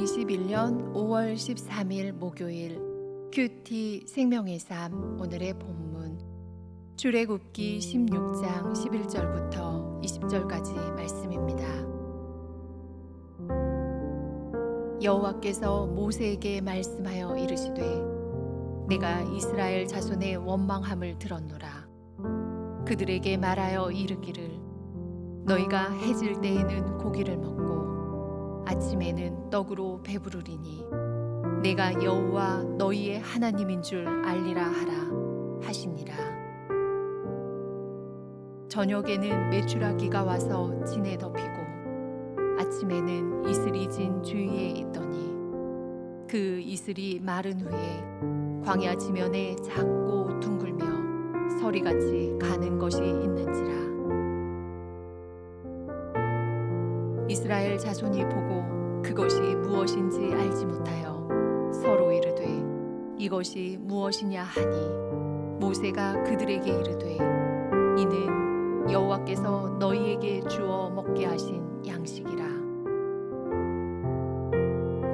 2021년 5월 13일 목요일 큐티 생명의 삶. 오늘의 본문 출애굽기 16장 11절부터 20절까지 말씀입니다. 여호와께서 모세에게 말씀하여 이르시되 내가 이스라엘 자손의 원망함을 들었노라. 그들에게 말하여 이르기를 너희가 해질 때에는 고기를 먹고 아침에는 떡으로 배부르리니 내가 여호와 너희의 하나님인 줄 알리라 하라 하시니라. 저녁에는 메추라기가 와서 진에 덮이고 아침에는 이슬이 진 주위에 있더니 그 이슬이 마른 후에 광야 지면에 작고 둥글며 서리같이 가는 것이 있는지라. 이스라엘 자손이 보고 그것이 무엇인지 알지 못하여 서로 이르되 이것이 무엇이냐 하니 모세가 그들에게 이르되 이는 여호와께서 너희에게 주어 먹게 하신 양식이라.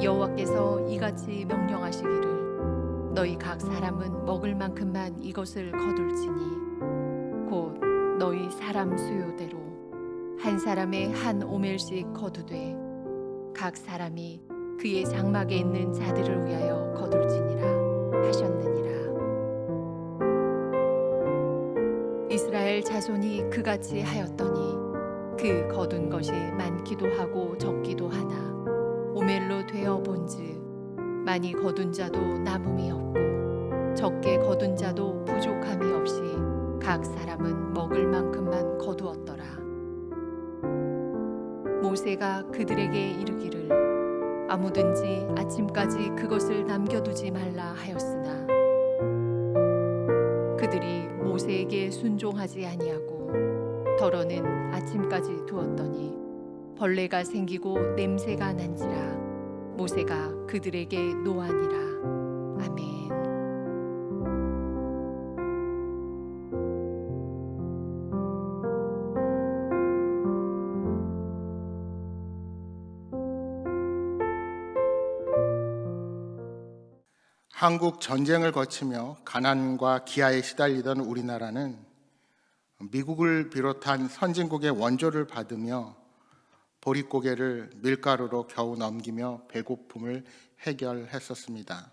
여호와께서 이같이 명령하시기를 너희 각 사람은 먹을 만큼만 이것을 거둘지니 곧 너희 사람 수요대로 한 사람의 한 오멜씩 거두되 각 사람이 그의 장막에 있는 자들을 위하여 거둘지니라 하셨느니라. 이스라엘 자손이 그같이 하였더니 그 거둔 것이 많기도 하고 적기도 하나 오멜로 되어 본즉 많이 거둔 자도 남음이 없고 적게 거둔 자도 부족함이 없이 각 사람은 먹을 만큼만 거두었더라. 모세가 그들에게 이르기를 아무든지 아침까지 그것을 남겨두지 말라 하였으나 그들이 모세에게 순종하지 아니하고 덜어는 아침까지 두었더니 벌레가 생기고 냄새가 난지라 모세가 그들에게 노하니라. 아멘. 한국 전쟁을 거치며 가난과 기아에 시달리던 우리나라는 미국을 비롯한 선진국의 원조를 받으며 보릿고개를 밀가루로 겨우 넘기며 배고픔을 해결했었습니다.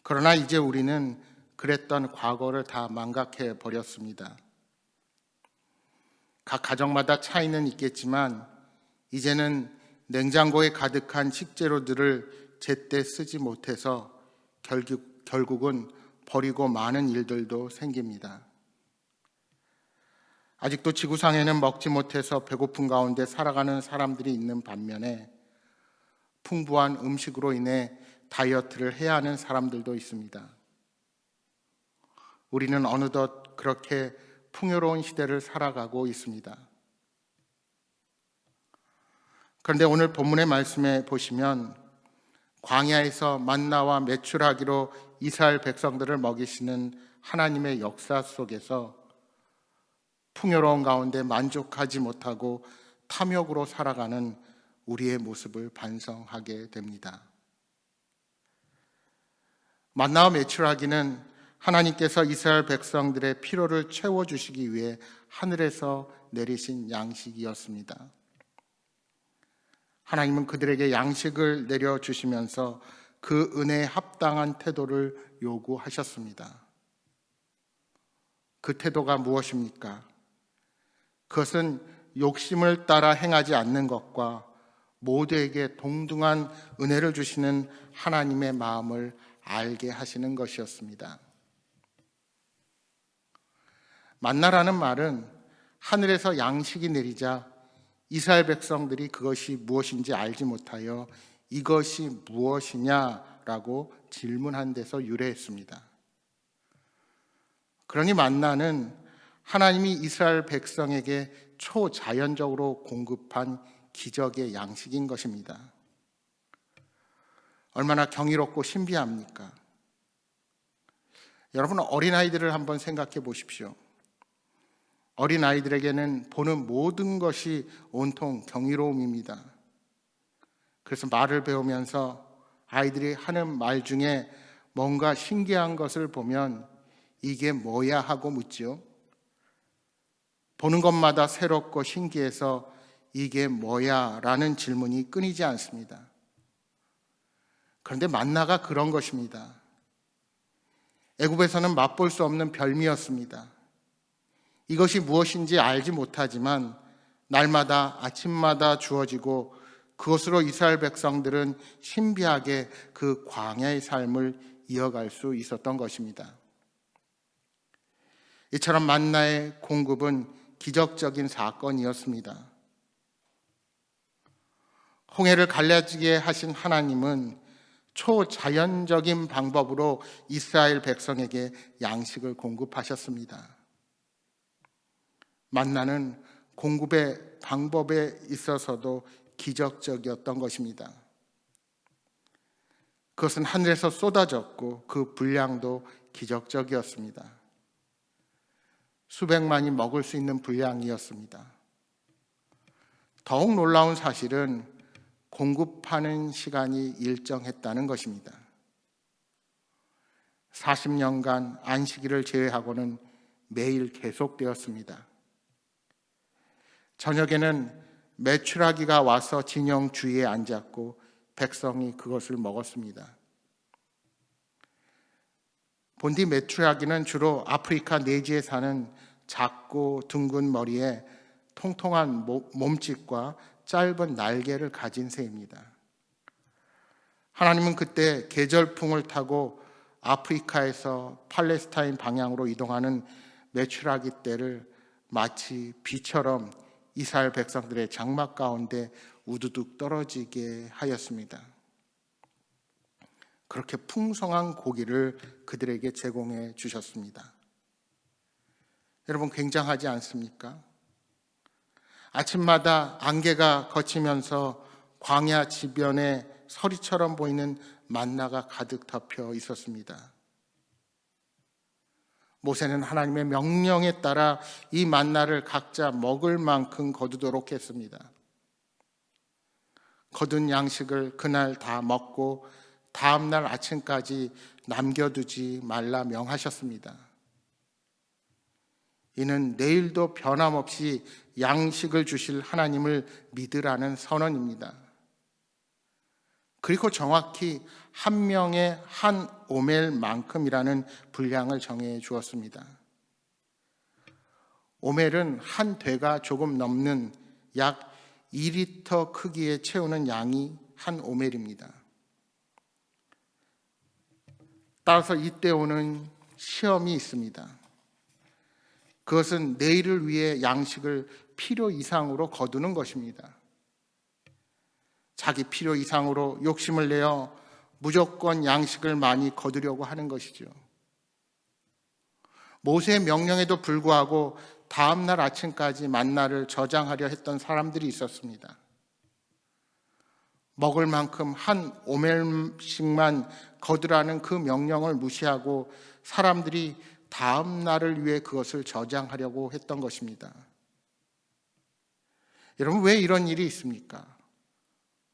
그러나 이제 우리는 그랬던 과거를 다 망각해 버렸습니다. 각 가정마다 차이는 있겠지만 이제는 냉장고에 가득한 식재료들을 제때 쓰지 못해서 결국은 버리고 마는 일들도 생깁니다. 아직도 지구상에는 먹지 못해서 배고픈 가운데 살아가는 사람들이 있는 반면에 풍부한 음식으로 인해 다이어트를 해야 하는 사람들도 있습니다. 우리는 어느덧 그렇게 풍요로운 시대를 살아가고 있습니다. 그런데 오늘 본문의 말씀에 보시면 광야에서 만나와 메추라기로 이스라엘 백성들을 먹이시는 하나님의 역사 속에서 풍요로운 가운데 만족하지 못하고 탐욕으로 살아가는 우리의 모습을 반성하게 됩니다. 만나와 메추라기는 하나님께서 이스라엘 백성들의 필요를 채워주시기 위해 하늘에서 내리신 양식이었습니다. 하나님은 그들에게 양식을 내려주시면서 그 은혜에 합당한 태도를 요구하셨습니다. 그 태도가 무엇입니까? 그것은 욕심을 따라 행하지 않는 것과 모두에게 동등한 은혜를 주시는 하나님의 마음을 알게 하시는 것이었습니다. 만나라는 말은 하늘에서 양식이 내리자 이스라엘 백성들이 그것이 무엇인지 알지 못하여 이것이 무엇이냐라고 질문한 데서 유래했습니다. 그러니 만나는 하나님이 이스라엘 백성에게 초자연적으로 공급한 기적의 양식인 것입니다. 얼마나 경이롭고 신비합니까? 여러분, 어린아이들을 한번 생각해 보십시오. 어린아이들에게는 보는 모든 것이 온통 경이로움입니다. 그래서 말을 배우면서 아이들이 하는 말 중에 뭔가 신기한 것을 보면 이게 뭐야 하고 묻죠. 보는 것마다 새롭고 신기해서 이게 뭐야 라는 질문이 끊이지 않습니다. 그런데 만나가 그런 것입니다. 애굽에서는 맛볼 수 없는 별미였습니다. 이것이 무엇인지 알지 못하지만 날마다 아침마다 주어지고 그것으로 이스라엘 백성들은 신비하게 그 광야의 삶을 이어갈 수 있었던 것입니다. 이처럼 만나의 공급은 기적적인 사건이었습니다. 홍해를 갈라지게 하신 하나님은 초자연적인 방법으로 이스라엘 백성에게 양식을 공급하셨습니다. 만나는 공급의 방법에 있어서도 기적적이었던 것입니다. 그것은 하늘에서 쏟아졌고 그 분량도 기적적이었습니다. 수백만이 먹을 수 있는 분량이었습니다. 더욱 놀라운 사실은 공급하는 시간이 일정했다는 것입니다. 40년간 안식일을 제외하고는 매일 계속되었습니다. 저녁에는 메추라기가 와서 진영 주위에 앉았고 백성이 그것을 먹었습니다. 본디 메추라기는 주로 아프리카 내지에 사는 작고 둥근 머리에 통통한 몸집과 짧은 날개를 가진 새입니다. 하나님은 그때 계절풍을 타고 아프리카에서 팔레스타인 방향으로 이동하는 메추라기 떼를 마치 비처럼 이스라엘 백성들의 장막 가운데 우두둑 떨어지게 하였습니다. 그렇게 풍성한 고기를 그들에게 제공해 주셨습니다. 여러분, 굉장하지 않습니까? 아침마다 안개가 걷히면서 광야 지변에 서리처럼 보이는 만나가 가득 덮여 있었습니다. 모세는 하나님의 명령에 따라 이 만나를 각자 먹을 만큼 거두도록 했습니다. 거둔 양식을 그날 다 먹고 다음날 아침까지 남겨두지 말라 명하셨습니다. 이는 내일도 변함없이 양식을 주실 하나님을 믿으라는 선언입니다. 그리고 정확히 한 명의 한 오멜만큼이라는 분량을 정해 주었습니다. 오멜은 한 되가 조금 넘는 약 2리터 크기에 채우는 양이 한 오멜입니다. 따라서 이때 오는 시험이 있습니다. 그것은 내일을 위해 양식을 필요 이상으로 거두는 것입니다. 자기 필요 이상으로 욕심을 내어 무조건 양식을 많이 거두려고 하는 것이죠. 모세의 명령에도 불구하고 다음날 아침까지 만나를 저장하려 했던 사람들이 있었습니다. 먹을 만큼 한 오멜씩만 거두라는 그 명령을 무시하고 사람들이 다음 날을 위해 그것을 저장하려고 했던 것입니다. 여러분, 왜 이런 일이 있습니까?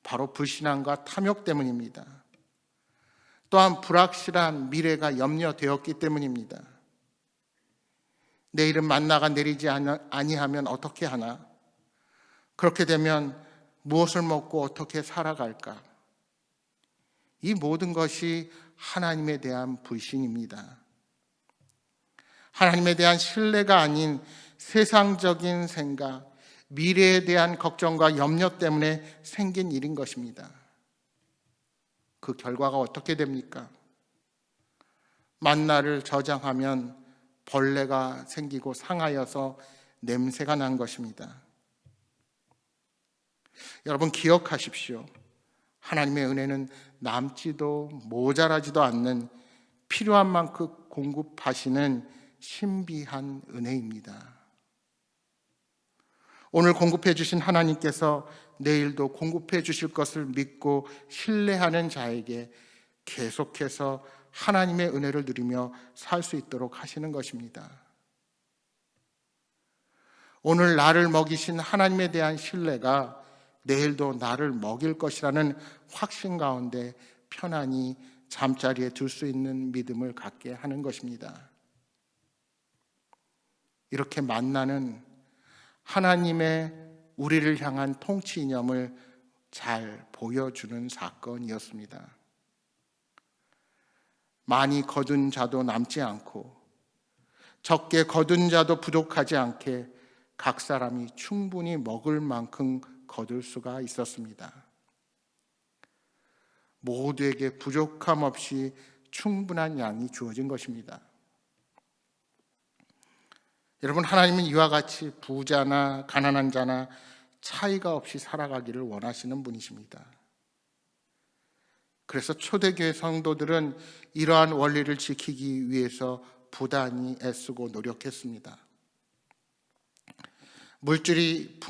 바로 불신앙과 탐욕 때문입니다. 또한 불확실한 미래가 염려되었기 때문입니다. 내일은 만나가 내리지 아니하면 어떻게 하나? 그렇게 되면 무엇을 먹고 어떻게 살아갈까? 이 모든 것이 하나님에 대한 불신입니다. 하나님에 대한 신뢰가 아닌 세상적인 생각, 미래에 대한 걱정과 염려 때문에 생긴 일인 것입니다. 그 결과가 어떻게 됩니까? 만나를 저장하면 벌레가 생기고 상하여서 냄새가 난 것입니다. 여러분, 기억하십시오. 하나님의 은혜는 남지도 모자라지도 않는 필요한 만큼 공급하시는 신비한 은혜입니다. 오늘 공급해 주신 하나님께서 내일도 공급해 주실 것을 믿고 신뢰하는 자에게 계속해서 하나님의 은혜를 누리며 살 수 있도록 하시는 것입니다. 오늘 나를 먹이신 하나님에 대한 신뢰가 내일도 나를 먹일 것이라는 확신 가운데 편안히 잠자리에 들 수 있는 믿음을 갖게 하는 것입니다. 이렇게 만나는 하나님의 우리를 향한 통치 이념을 잘 보여주는 사건이었습니다. 많이 거둔 자도 남지 않고 적게 거둔 자도 부족하지 않게 각 사람이 충분히 먹을 만큼 거둘 수가 있었습니다. 모두에게 부족함 없이 충분한 양이 주어진 것입니다. 여러분, 하나님은 이와 같이 부자나 가난한 자나 차이가 없이 살아가기를 원하시는 분이십니다. 그래서 초대교회 성도들은 이러한 원리를 지키기 위해서 부단히 애쓰고 노력했습니다. 물질이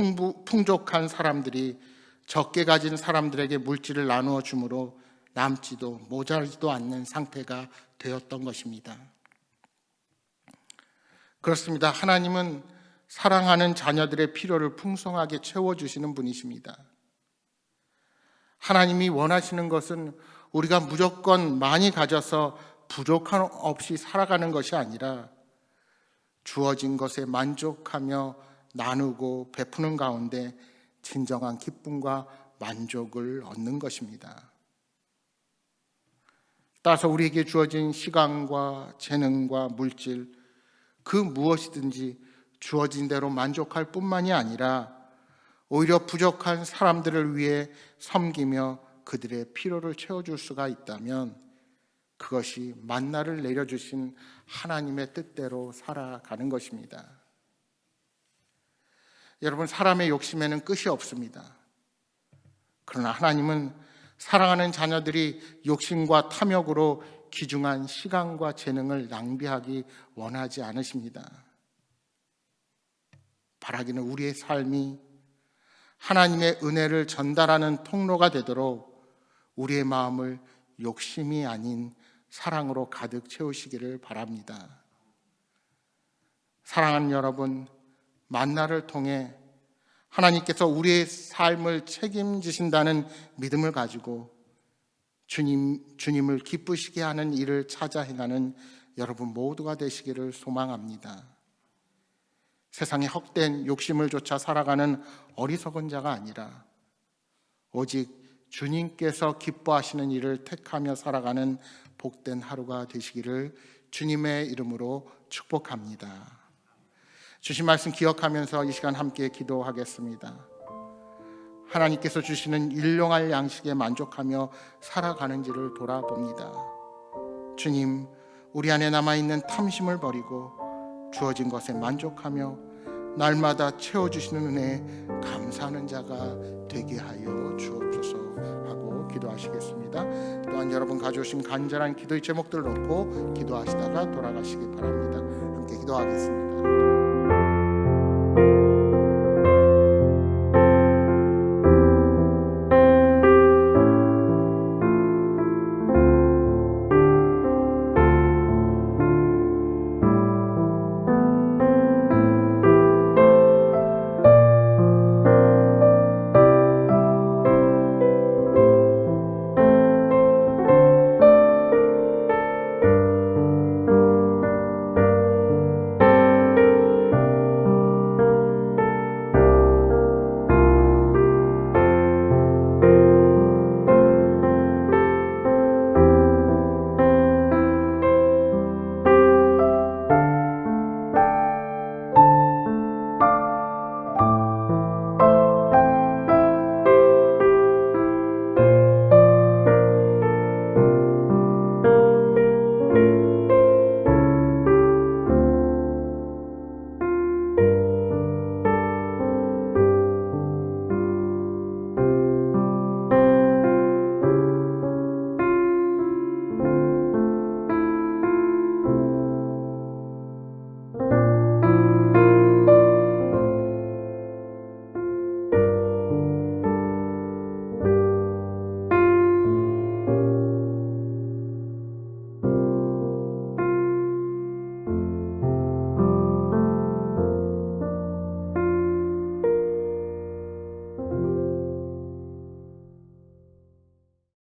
풍족한 사람들이 적게 가진 사람들에게 물질을 나누어 주므로 남지도 모자라지도 않는 상태가 되었던 것입니다. 그렇습니다. 하나님은 사랑하는 자녀들의 필요를 풍성하게 채워주시는 분이십니다. 하나님이 원하시는 것은 우리가 무조건 많이 가져서 부족함 없이 살아가는 것이 아니라 주어진 것에 만족하며 나누고 베푸는 가운데 진정한 기쁨과 만족을 얻는 것입니다. 따라서 우리에게 주어진 시간과 재능과 물질, 그 무엇이든지 주어진 대로 만족할 뿐만이 아니라 오히려 부족한 사람들을 위해 섬기며 그들의 필요를 채워줄 수가 있다면 그것이 만나를 내려주신 하나님의 뜻대로 살아가는 것입니다. 여러분, 사람의 욕심에는 끝이 없습니다. 그러나 하나님은 사랑하는 자녀들이 욕심과 탐욕으로 귀중한 시간과 재능을 낭비하기 원하지 않으십니다. 바라기는 우리의 삶이 하나님의 은혜를 전달하는 통로가 되도록 우리의 마음을 욕심이 아닌 사랑으로 가득 채우시기를 바랍니다. 사랑하는 여러분, 만나를 통해 하나님께서 우리의 삶을 책임지신다는 믿음을 가지고 주님을 기쁘시게 하는 일을 찾아 행하는 여러분 모두가 되시기를 소망합니다. 세상에 헛된 욕심을 쫓아 살아가는 어리석은 자가 아니라 오직 주님께서 기뻐하시는 일을 택하며 살아가는 복된 하루가 되시기를 주님의 이름으로 축복합니다. 주신 말씀 기억하면서 이 시간 함께 기도하겠습니다. 하나님께서 주시는 일용할 양식에 만족하며 살아가는지를 돌아봅니다. 주님, 우리 안에 남아있는 탐심을 버리고 주어진 것에 만족하며 날마다 채워주시는 은혜에 감사하는 자가 되게 하여 주옵소서 하고 기도하시겠습니다. 또한 여러분 가져오신 간절한 기도의 제목들을 놓고 기도하시다가 돌아가시기 바랍니다. 함께 기도하겠습니다.